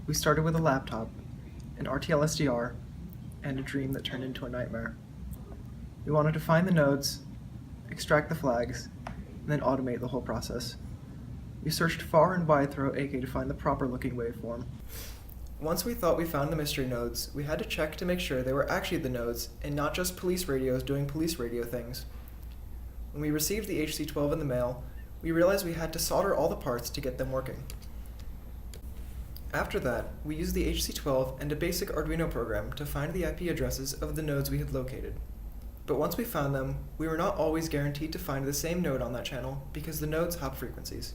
We started with a laptop, an RTL SDR, and a dream that turned into a nightmare. We wanted to find the nodes, extract the flags, and then automate the whole process. We searched far and wide throughout ECE to find the proper looking waveform. Once we thought we found the mystery nodes, we had to check to make sure they were actually the nodes and not just police radios doing police radio things. When we received the HC12 in the mail, we realized we had to solder all the parts to get them working. After that, we used the HC12 and a basic Arduino program to find the IP addresses of the nodes we had located. But once we found them, we were not always guaranteed to find the same node on that channel because the nodes hop frequencies.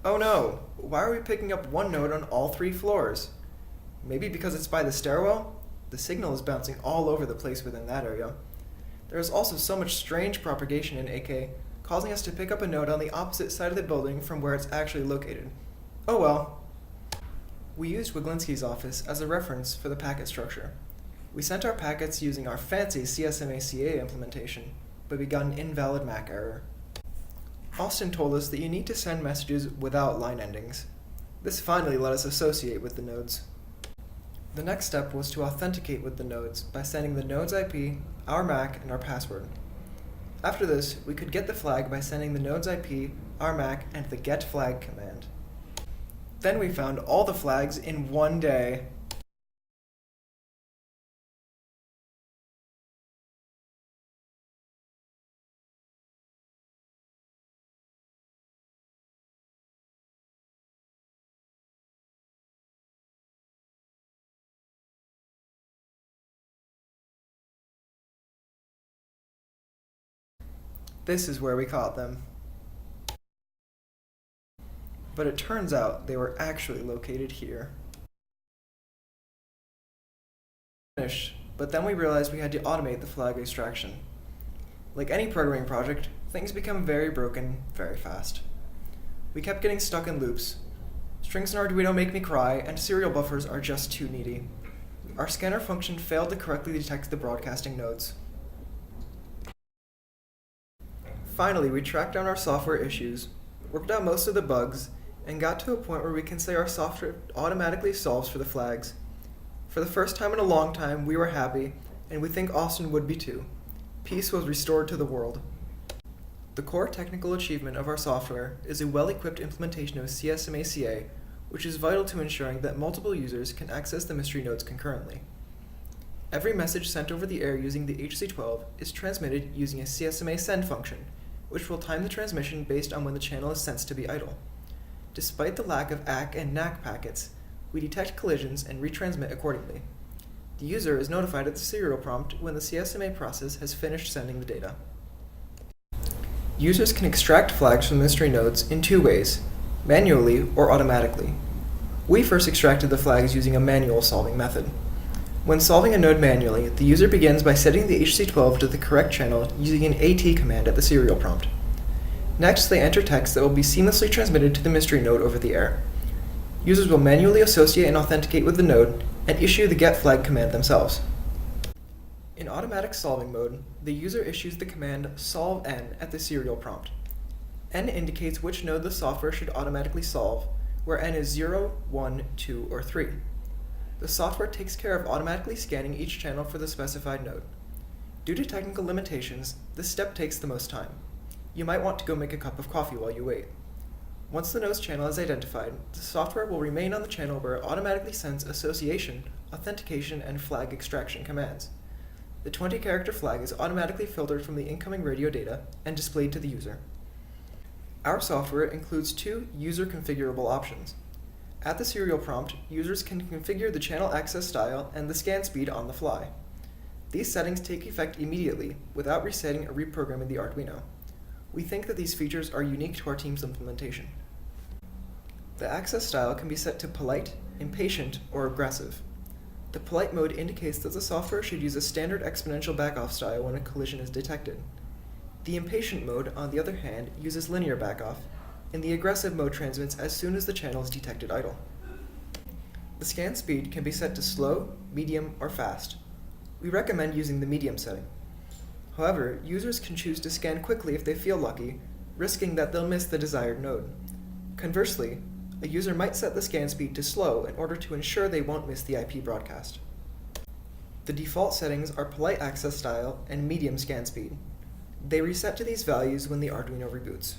Oh no! Why are we picking up one node on all 3 floors? Maybe because it's by the stairwell? The signal is bouncing all over the place within that area. There is also so much strange propagation in ECE, causing us to pick up a node on the opposite side of the building from where it's actually located. Oh well. We used Wiglinski's office as a reference for the packet structure. We sent our packets using our fancy CSMA-CA implementation, but we got an invalid MAC error. Austin told us that you need to send messages without line endings. This finally let us associate with the nodes. The next step was to authenticate with the nodes by sending the node's IP, our MAC, and our password. After this, we could get the flag by sending the node's IP, our MAC, and the getFlag command. Then we found all the flags in one day. This is where we caught them. But it turns out they were actually located here. But then we realized we had to automate the flag extraction. Like any programming project, things become very broken very fast. We kept getting stuck in loops. Strings in Arduino make me cry, and serial buffers are just too needy. Our scanner function failed to correctly detect the broadcasting nodes. Finally, we tracked down our software issues, worked out most of the bugs, and got to a point where we can say our software automatically solves for the flags. For the first time in a long time, we were happy, and we think Austin would be too. Peace was restored to the world. The core technical achievement of our software is a well-equipped implementation of CSMA-CA, which is vital to ensuring that multiple users can access the mystery nodes concurrently. Every message sent over the air using the HC12 is transmitted using a CSMA send function, which will time the transmission based on when the channel is sensed to be idle. Despite the lack of ACK and NAC packets, we detect collisions and retransmit accordingly. The user is notified at the serial prompt when the CSMA process has finished sending the data. Users can extract flags from mystery nodes in 2 ways, manually or automatically. We first extracted the flags using a manual solving method. When solving a node manually, the user begins by setting the HC12 to the correct channel using an AT command at the serial prompt. Next, they enter text that will be seamlessly transmitted to the mystery node over the air. Users will manually associate and authenticate with the node and issue the getFlag command themselves. In automatic solving mode, the user issues the command solve_n at the serial prompt. N indicates which node the software should automatically solve, where n is 0, 1, 2, or 3. The software takes care of automatically scanning each channel for the specified node. Due to technical limitations, this step takes the most time. You might want to go make a cup of coffee while you wait. Once the node's channel is identified, the software will remain on the channel where it automatically sends association, authentication, and flag extraction commands. The 20-character flag is automatically filtered from the incoming radio data and displayed to the user. Our software includes 2 user configurable options. At the serial prompt, users can configure the channel access style and the scan speed on the fly. These settings take effect immediately without resetting or reprogramming the Arduino. We think that these features are unique to our team's implementation. The access style can be set to polite, impatient, or aggressive. The polite mode indicates that the software should use a standard exponential backoff style when a collision is detected. The impatient mode, on the other hand, uses linear backoff, and the aggressive mode transmits as soon as the channel is detected idle. The scan speed can be set to slow, medium, or fast. We recommend using the medium setting. However, users can choose to scan quickly if they feel lucky, risking that they'll miss the desired node. Conversely, A user might set the scan speed to slow in order to ensure they won't miss the IP broadcast. The default settings are polite access style and medium scan speed. They reset to these values when the Arduino reboots.